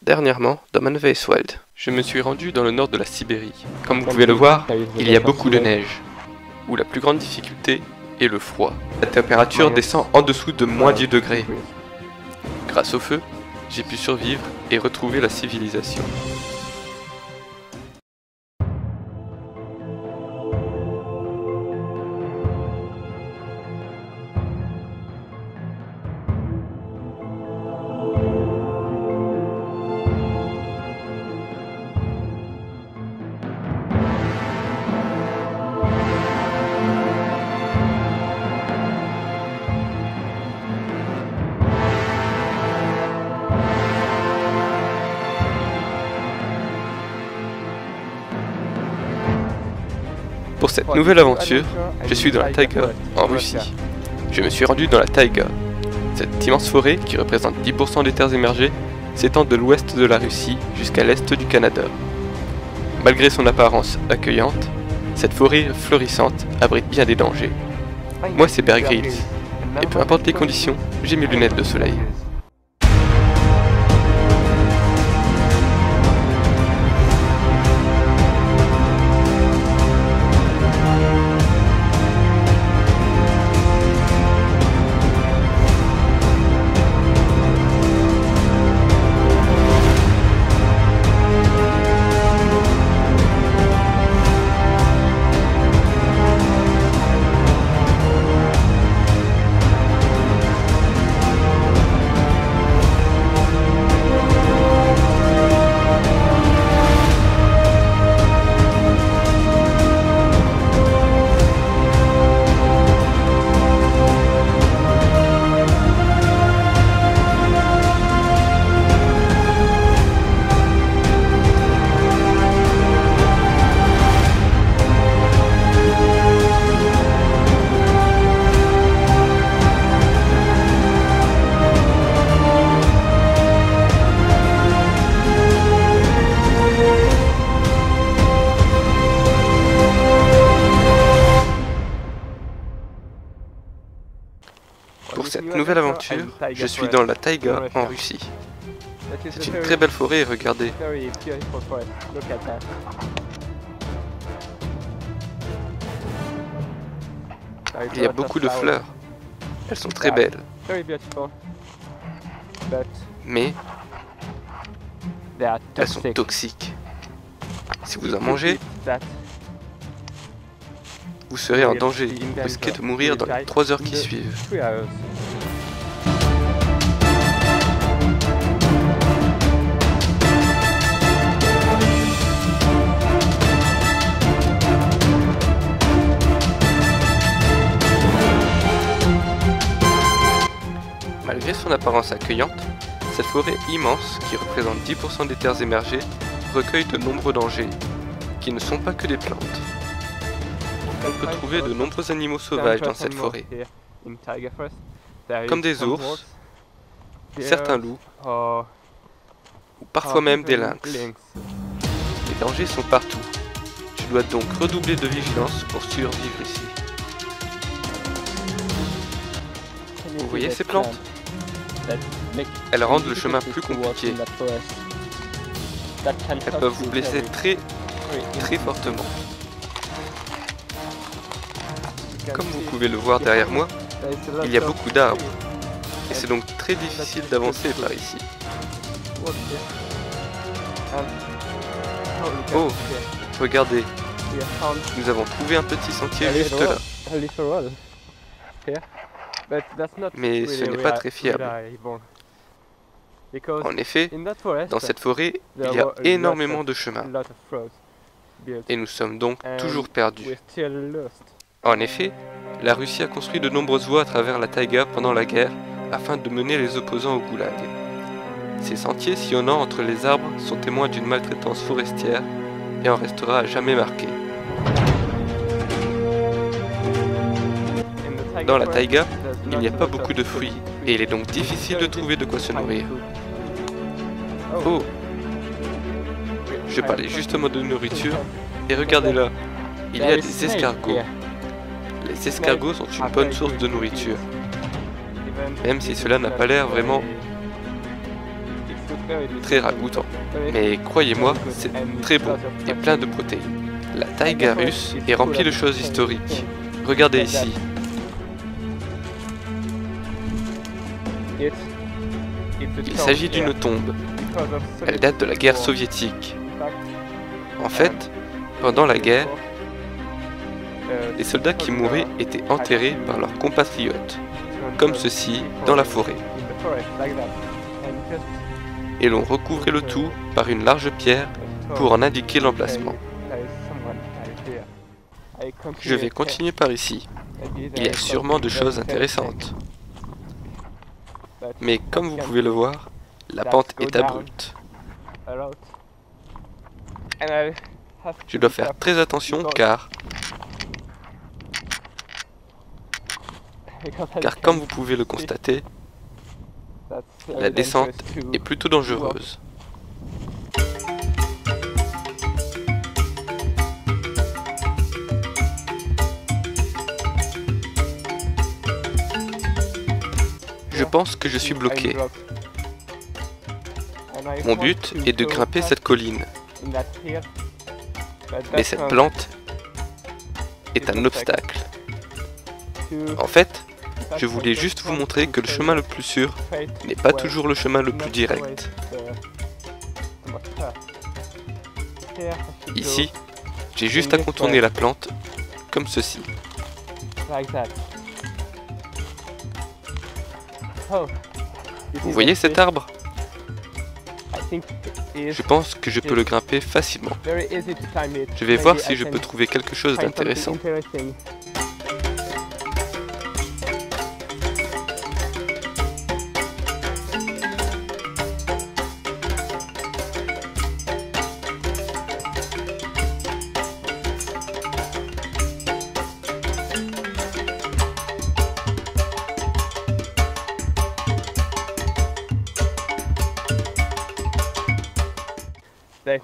Dernièrement, dans Manveiswald, je me suis rendu dans le nord de la Sibérie. Comme vous pouvez le voir, il y a beaucoup de neige, où la plus grande difficulté est le froid. La température descend en dessous de moins 10 degrés. Grâce au feu, j'ai pu survivre et retrouver la civilisation. Pour cette nouvelle aventure, je suis dans la taïga, en Russie. Je me suis rendu dans la taïga. Cette immense forêt, qui représente 10% des terres émergées, s'étend de l'ouest de la Russie jusqu'à l'est du Canada. Malgré son apparence accueillante, cette forêt florissante abrite bien des dangers. Moi c'est Bear Grylls, et peu importe les conditions, j'ai mes lunettes de soleil. Pour cette nouvelle aventure, je suis dans la taïga en Russie. C'est une très belle forêt, regardez. Il y a beaucoup de fleurs. Elles sont très belles. Mais elles sont toxiques. Si vous en mangez, vous serez en danger. Vous risquez de mourir dans les 3 heures qui suivent. Malgré son apparence accueillante, cette forêt immense, qui représente 10% des terres émergées, recueille de nombreux dangers, qui ne sont pas que des plantes. On peut trouver de nombreux animaux sauvages dans cette forêt, comme des ours, certains loups, ou parfois même des lynx. Les dangers sont partout. Tu dois donc redoubler de vigilance pour survivre ici. Vous voyez ces plantes? Elles rendent le chemin plus compliqué. Elles peuvent vous blesser très fortement. Comme vous pouvez le voir derrière moi, il y a beaucoup d'arbres. Et c'est donc très difficile d'avancer par ici. Oh, regardez. Nous avons trouvé un petit sentier juste là. Mais ce n'est pas très fiable. En effet, dans cette forêt, il y a énormément de chemins. Et nous sommes donc toujours perdus. En effet, la Russie a construit de nombreuses voies à travers la taïga pendant la guerre afin de mener les opposants au goulag. Ces sentiers sillonnant entre les arbres sont témoins d'une maltraitance forestière et en restera à jamais marqué. Dans la taïga, il n'y a pas beaucoup de fruits et il est donc difficile de trouver de quoi se nourrir. Oh! Je parlais justement de nourriture et regardez là, il y a des escargots. Les escargots sont une bonne source de nourriture, même si cela n'a pas l'air vraiment très ragoûtant. Mais croyez-moi, c'est très bon et plein de protéines. La taïga russe est remplie de choses historiques. Regardez ici. Il s'agit d'une tombe. Elle date de la guerre soviétique. En fait, pendant la guerre, les soldats qui mouraient étaient enterrés par leurs compatriotes, comme ceci, dans la forêt. Et l'on recouvrait le tout par une large pierre pour en indiquer l'emplacement. Je vais continuer par ici. Il y a sûrement de choses intéressantes. Mais comme vous pouvez le voir, la pente est abrupte. Je dois faire très attention car comme vous pouvez le constater, la descente est plutôt dangereuse. Je pense que je suis bloqué. Mon but est de grimper cette colline. Mais cette plante est un obstacle. En fait, je voulais juste vous montrer que le chemin le plus sûr n'est pas toujours le chemin le plus direct. Ici, j'ai juste à contourner la plante, comme ceci. Vous voyez cet arbre? Je pense que je peux le grimper facilement. Je vais voir si je peux trouver quelque chose d'intéressant.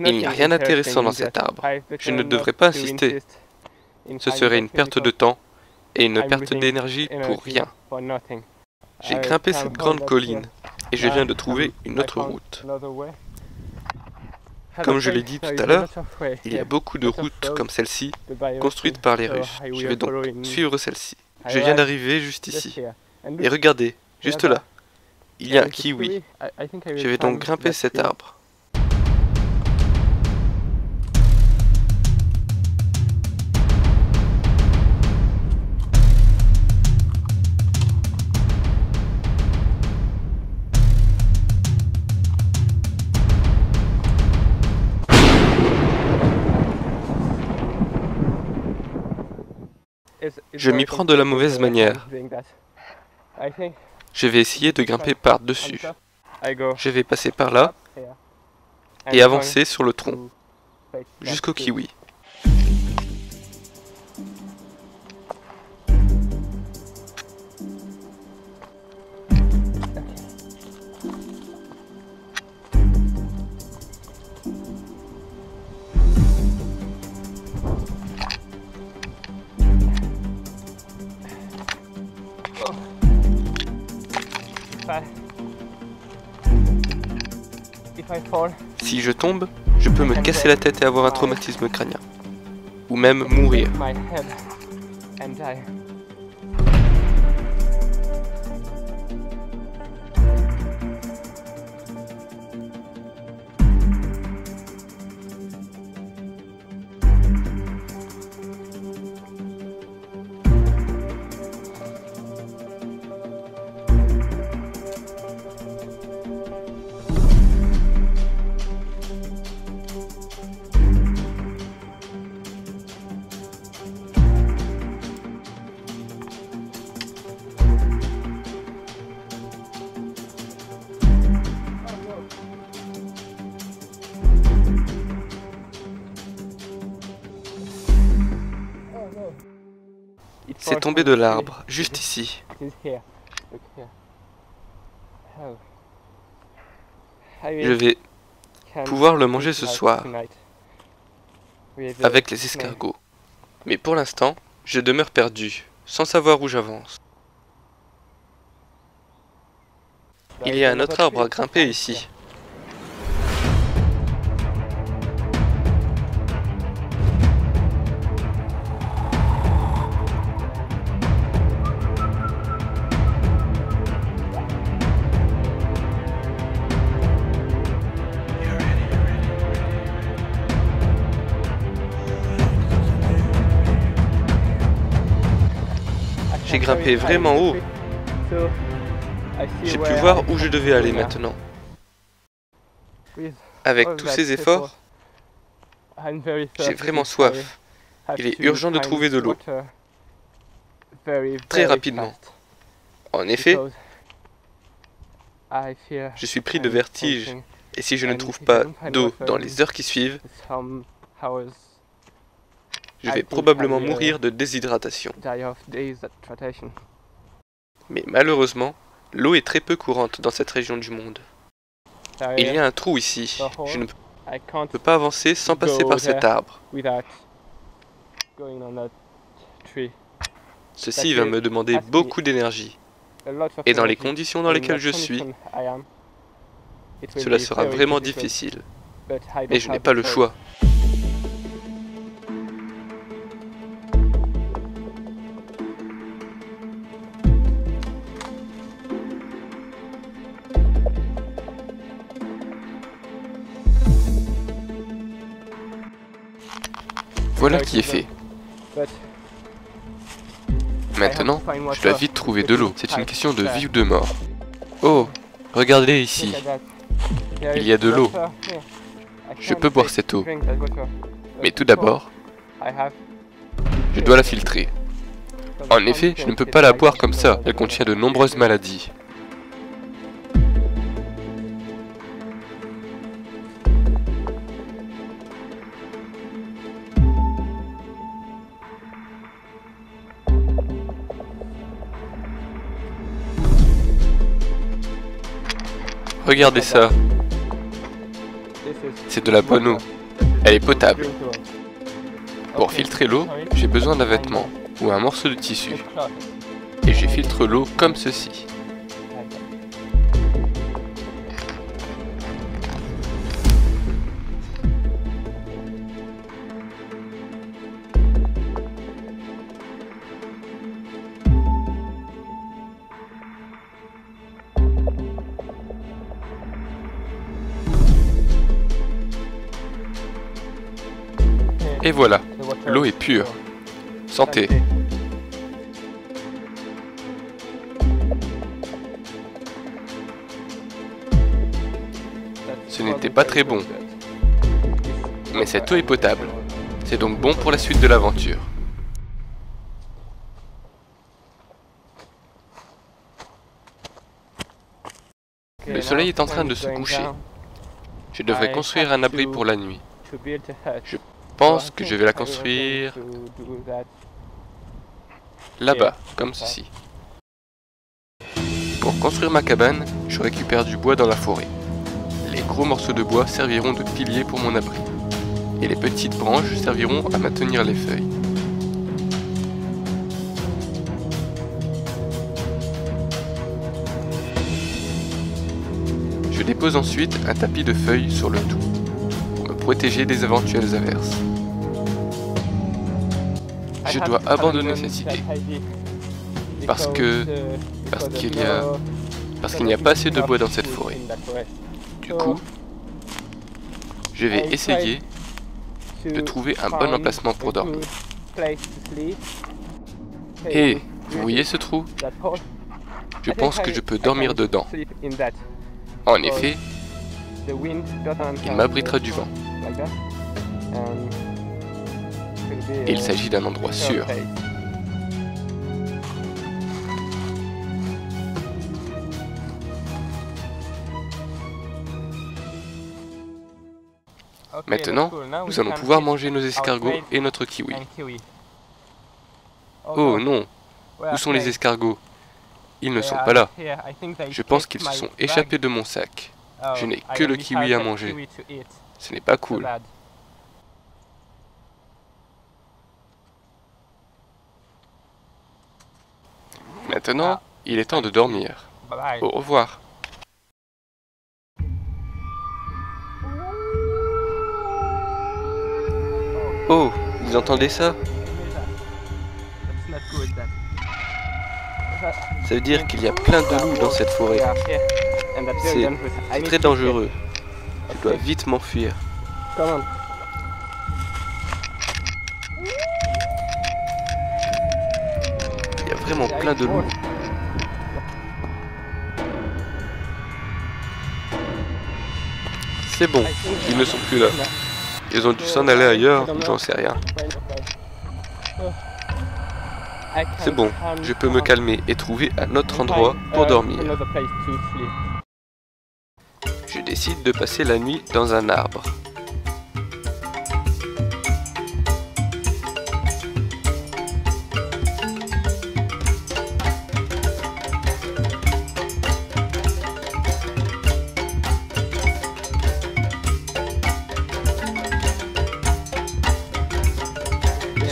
Il n'y a rien d'intéressant dans cet arbre. Je ne devrais pas insister. Ce serait une perte de temps et une perte d'énergie pour rien. J'ai grimpé cette grande colline et je viens de trouver une autre route. Comme je l'ai dit tout à l'heure, il y a beaucoup de routes comme celle-ci, construites par les Russes. Je vais donc suivre celle-ci. Je viens d'arriver juste ici. Et regardez, juste là, il y a un kiwi. Je vais donc grimper cet arbre. Je m'y prends de la mauvaise manière. Je vais essayer de grimper par-dessus. Je vais passer par là et avancer sur le tronc jusqu'au kiwi. Si je tombe, je peux me casser la tête et avoir un traumatisme crânien. Ou même mourir. C'est tombé de l'arbre, juste ici. Je vais pouvoir le manger ce soir, avec les escargots. Mais pour l'instant, je demeure perdu, sans savoir où j'avance. Il y a un autre arbre à grimper ici. J'ai grimpé vraiment haut. J'ai pu voir où je devais aller maintenant. Avec tous ces efforts, j'ai vraiment soif. Il est urgent de trouver de l'eau. Très rapidement. En effet, je suis pris de vertige. Et si je ne trouve pas d'eau dans les heures qui suivent, je vais probablement mourir de déshydratation. Mais malheureusement, l'eau est très peu courante dans cette région du monde. Il y a un trou ici. Je ne peux pas avancer sans passer par cet arbre. Ceci va me demander beaucoup d'énergie. Et dans les conditions dans lesquelles je suis, cela sera vraiment difficile. Mais je n'ai pas le choix. Voilà qui est fait. Maintenant, je dois vite trouver de l'eau. C'est une question de vie ou de mort. Oh, regardez ici. Il y a de l'eau. Je peux boire cette eau. Mais tout d'abord, je dois la filtrer. En effet, je ne peux pas la boire comme ça. Elle contient de nombreuses maladies. Regardez ça. C'est de la bonne eau. Elle est potable. Pour filtrer l'eau, j'ai besoin d'un vêtement ou un morceau de tissu. Et je filtre l'eau comme ceci. Et voilà, l'eau est pure. Santé. Ce n'était pas très bon. Mais cette eau est potable. C'est donc bon pour la suite de l'aventure. Le soleil est en train de se coucher. Je devrais construire un abri pour la nuit. Je pense que je vais la construire là-bas, comme ceci. Pour construire ma cabane, je récupère du bois dans la forêt. Les gros morceaux de bois serviront de piliers pour mon abri. Et les petites branches serviront à maintenir les feuilles. Je dépose ensuite un tapis de feuilles sur le tout, pour me protéger des éventuelles averses. Je dois abandonner cette idée, parce qu'il n'y a pas assez de bois dans cette forêt. Du coup, je vais essayer de trouver un bon emplacement pour dormir. Et vous voyez ce trou? Je pense que je peux dormir dedans. En effet, il m'abritera du vent. Et il s'agit d'un endroit sûr. Maintenant, nous allons pouvoir manger nos escargots et notre kiwi. Oh non! Où sont les escargots? Ils ne sont pas là. Je pense qu'ils se sont échappés de mon sac. Je n'ai que le kiwi à manger. Ce n'est pas cool. Maintenant, il est temps de dormir. Au revoir. Oh, vous entendez ça? Ça veut dire qu'il y a plein de loups dans cette forêt. C'est très dangereux. Je dois vite m'enfuir. Il y a vraiment plein de loups. C'est bon, ils ne sont plus là. Ils ont dû s'en aller ailleurs, ou j'en sais rien. C'est bon, je peux me calmer et trouver un autre endroit pour dormir. Je décide de passer la nuit dans un arbre.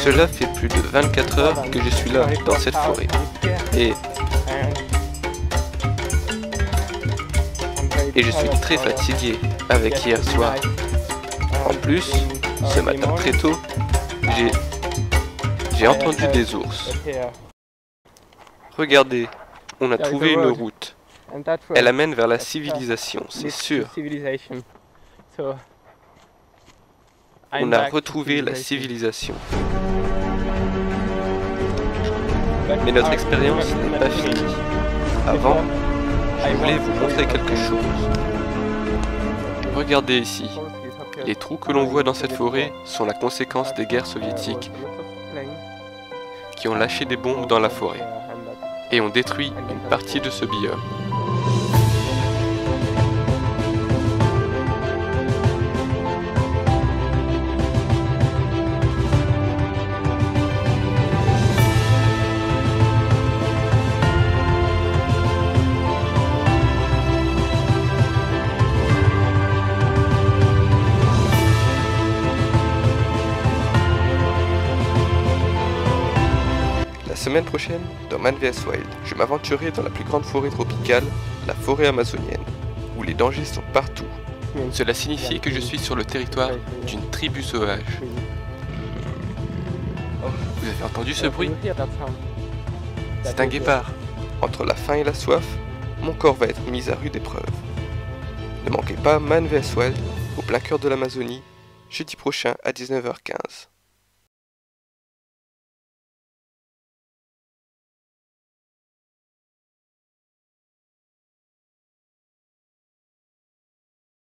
Cela fait plus de 24 heures que je suis là, dans cette forêt. Et je suis très fatigué avec hier soir. En plus, ce matin très tôt, j'ai entendu des ours. Regardez, on a trouvé une route. Elle amène vers la civilisation, c'est sûr. On a retrouvé la civilisation. Mais notre expérience n'est pas finie. Avant, je voulais vous montrer quelque chose. Regardez ici. Les trous que l'on voit dans cette forêt sont la conséquence des guerres soviétiques qui ont lâché des bombes dans la forêt et ont détruit une partie de ce biome. La semaine prochaine, dans Man vs Wild, je m'aventurerai dans la plus grande forêt tropicale, la forêt amazonienne, où les dangers sont partout. Cela signifie que je suis sur le territoire d'une tribu sauvage. Vous avez entendu ce bruit? C'est un guépard. Entre la faim et la soif, mon corps va être mis à rude épreuve. Ne manquez pas Man vs Wild, au plein cœur de l'Amazonie, jeudi prochain à 19h15.